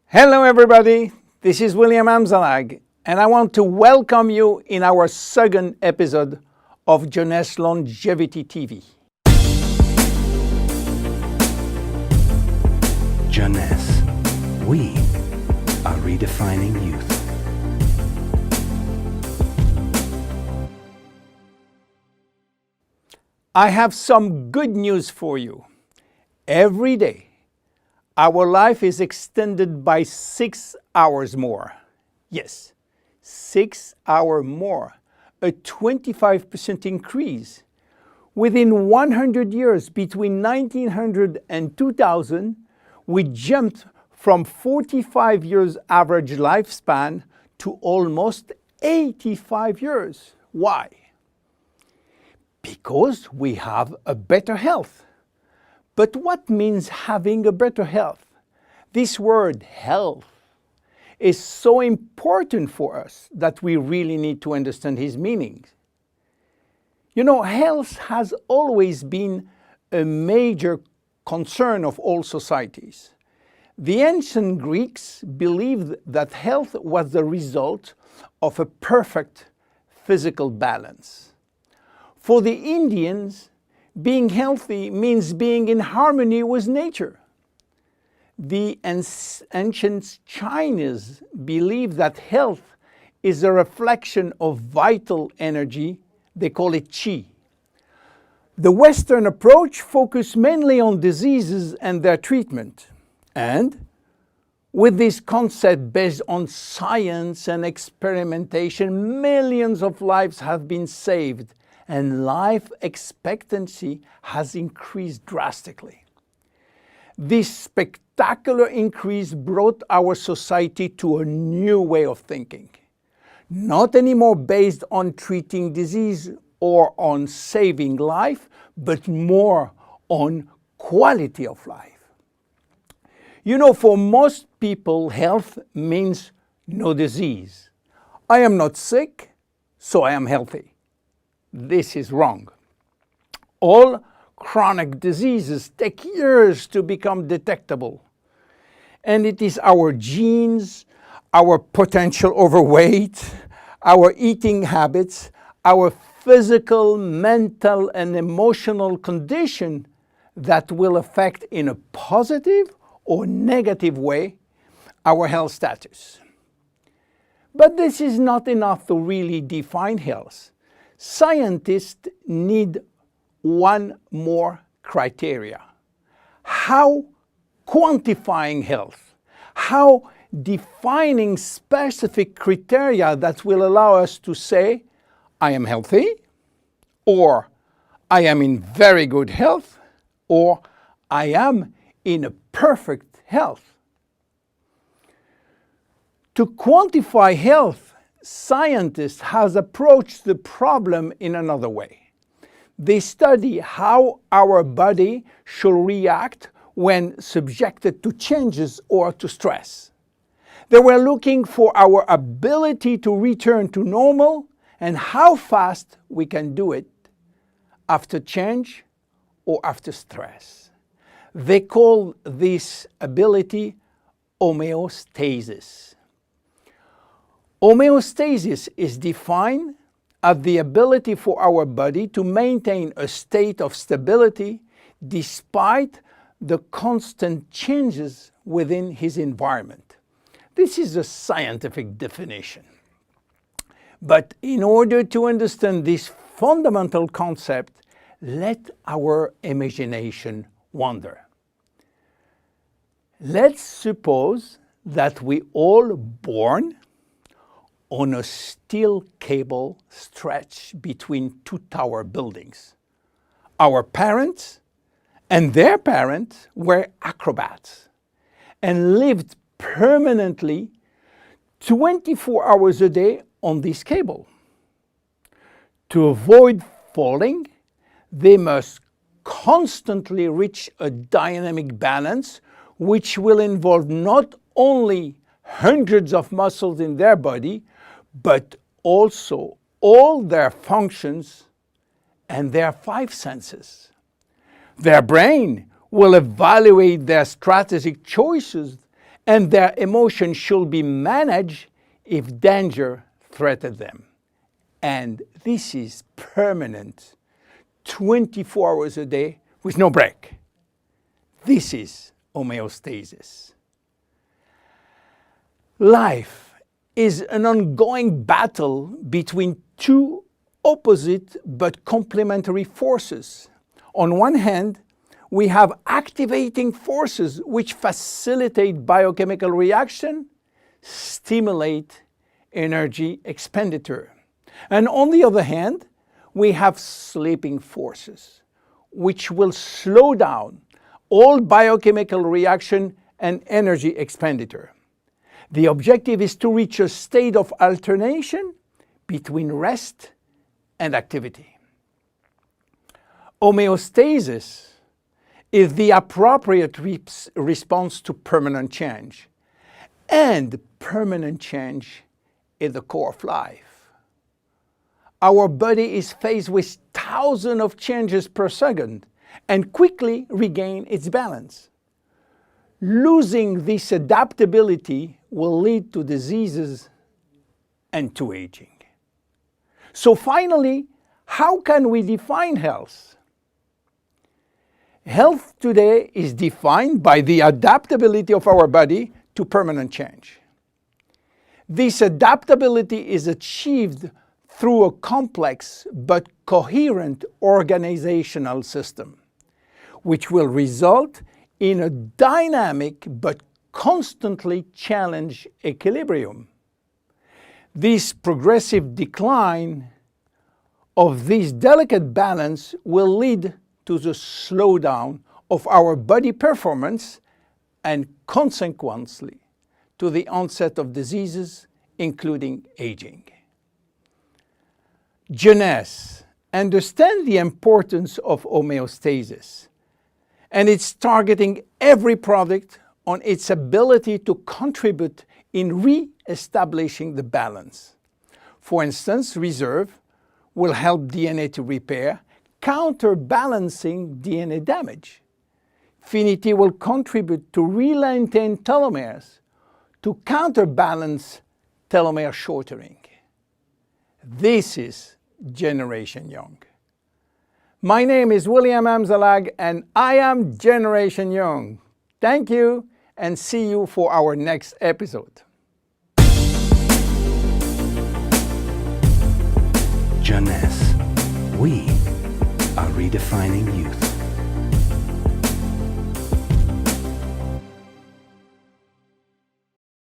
Hello everybody, this is William Amzalag and I want to welcome you in our second episode of Jeunesse Longevity TV. Jeunesse, we are redefining youth. I have some good news for you. Every day, our life is extended by 6 hours more. Yes, 6 hours more, a 25% increase. Within 100 years, between 1900 and 2000, we jumped from 45 years average lifespan to almost 85 years. Why? Because we have a better health. But what means having a better health? This word health is so important for us that we really need to understand his meaning. You know, health has always been a major concern of all societies. The ancient Greeks believed that health was the result of a perfect physical balance. For the Indians, being healthy means being in harmony with nature. The ancient Chinese believe that health is a reflection of vital energy. They call it qi. The Western approach focuses mainly on diseases and their treatment. And with this concept based on science and experimentation, millions of lives have been saved and life expectancy has increased drastically. This spectacular increase brought our society to a new way of thinking, not anymore based on treating disease or on saving life, but more on quality of life. You know, for most people, health means no disease. I am not sick, so I am healthy. This is wrong. All chronic diseases take years to become detectable. And it is our genes, our potential overweight, our eating habits, our physical, mental, and emotional condition that will affect in a positive or negative way our health status. But this is not enough to really define health. Scientists need one more criteria. How quantifying health, how defining specific criteria that will allow us to say, I am healthy, or I am in very good health, or I am in a perfect health. To quantify health, scientists have approached the problem in another way. They study how our body should react when subjected to changes or to stress. They were looking for our ability to return to normal and how fast we can do it after change or after stress. They call this ability homeostasis. Homeostasis is defined as the ability for our body to maintain a state of stability despite the constant changes within his environment. This is a scientific definition. But in order to understand this fundamental concept, let our imagination wander. Let's suppose that we all born on a steel cable stretched between two tower buildings. Our parents and their parents were acrobats and lived permanently 24 hours a day on this cable. To avoid falling, they must constantly reach a dynamic balance, which will involve not only hundreds of muscles in their body, but also all their functions and their 5 senses. Their brain will evaluate their strategic choices and their emotions should be managed if danger threatens them. And this is permanent, 24 hours a day with no break. This is homeostasis. Life is an ongoing battle between two opposite but complementary forces. On one hand, we have activating forces which facilitate biochemical reaction, stimulate energy expenditure. And on the other hand, we have sleeping forces which will slow down all biochemical reaction and energy expenditure. The objective is to reach a state of alternation between rest and activity. Homeostasis is the appropriate response to permanent change. And permanent change is the core of life. Our body is faced with thousands of changes per second and quickly regain its balance. Losing this adaptability will lead to diseases and to aging. So finally, how can we define health? Health today is defined by the adaptability of our body to permanent change. This adaptability is achieved through a complex but coherent organizational system, which will result in a dynamic but constantly challenged equilibrium. This progressive decline of this delicate balance will lead to the slowdown of our body performance and consequently to the onset of diseases, including aging. Jeunesse understands the importance of homeostasis, and it's targeting every product on its ability to contribute in re-establishing the balance. For instance, Reserve will help DNA to repair, counterbalancing DNA damage. Finity will contribute to re-lengthen telomeres to counterbalance telomere shortening. This is Generation Young. My name is William Amzalag and I am Generation Young. Thank you and see you for our next episode. Jeunesse. We are redefining youth.